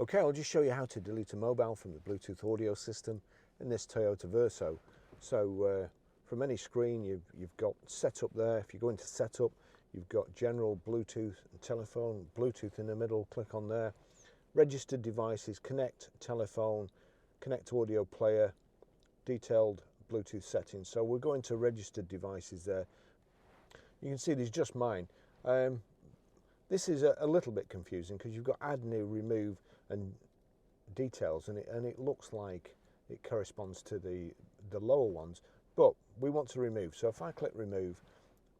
Okay, I'll just show you how to delete a mobile from the Bluetooth audio system in this Toyota Verso. So from any screen you've got setup there. If you go into setup, you've got general Bluetooth and telephone, Bluetooth in the middle, click on there. Registered devices, connect telephone, connect audio player, detailed Bluetooth settings. So we're going to registered devices there. You can see there's just mine. This is a little bit confusing because you've got add new, remove and details, and it looks like it corresponds to the lower ones, but we want to remove. So if I click remove,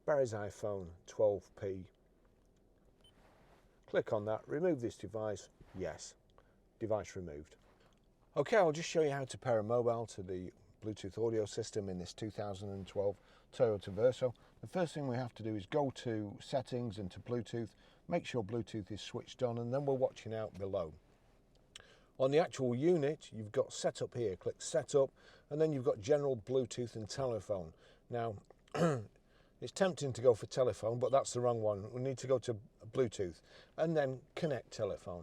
Barry's iPhone 12p, click on that, remove this device, yes, device removed. Okay, I'll just show you how to pair a mobile to the Bluetooth audio system in this 2012 Toyota Verso. The first thing we have to do is go to settings and to Bluetooth, make sure Bluetooth is switched on, and then we're watching out below. On the actual unit, you've got setup here, click setup, and then you've got general Bluetooth and telephone. Now, it's tempting to go for telephone, but that's the wrong one. We need to go to Bluetooth, and then connect telephone.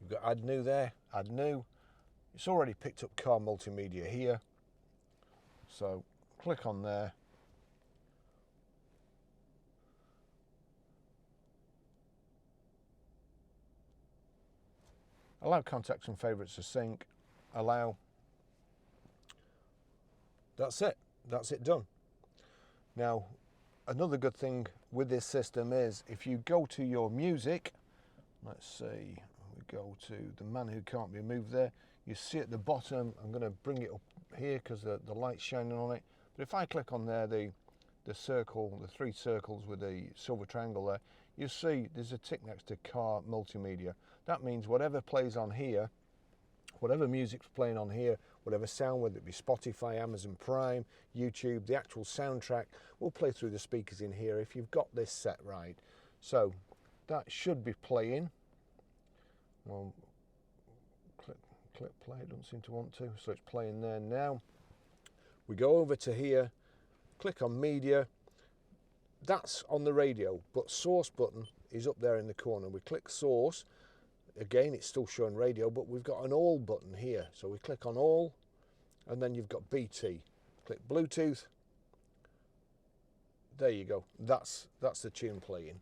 You've got add new there, add new. It's already picked up car multimedia here, so click on there. Allow contacts and favourites to sync, allow. That's it done. Now, another good thing with this system is if you go to your music, let's see, we go to the man who can't be moved there, you see at the bottom, I'm going to bring it up here because the light's shining on it, but if I click on there, the circle, the three circles with the silver triangle there, you see there's a tick next to car multimedia. That means whatever plays on here, whatever music's playing on here, whatever sound, whether it be Spotify, Amazon Prime, YouTube, the actual soundtrack will play through the speakers in here if you've got this set right. So that should be playing. Well, click play, it doesn't seem to want to, so it's playing there now. We go over to here, click on media, that's on the radio, but source button is up there in the corner. We click source, again it's still showing radio, but we've got an all button here, so we click on all, and then you've got BT, click Bluetooth, there you go, that's the tune playing.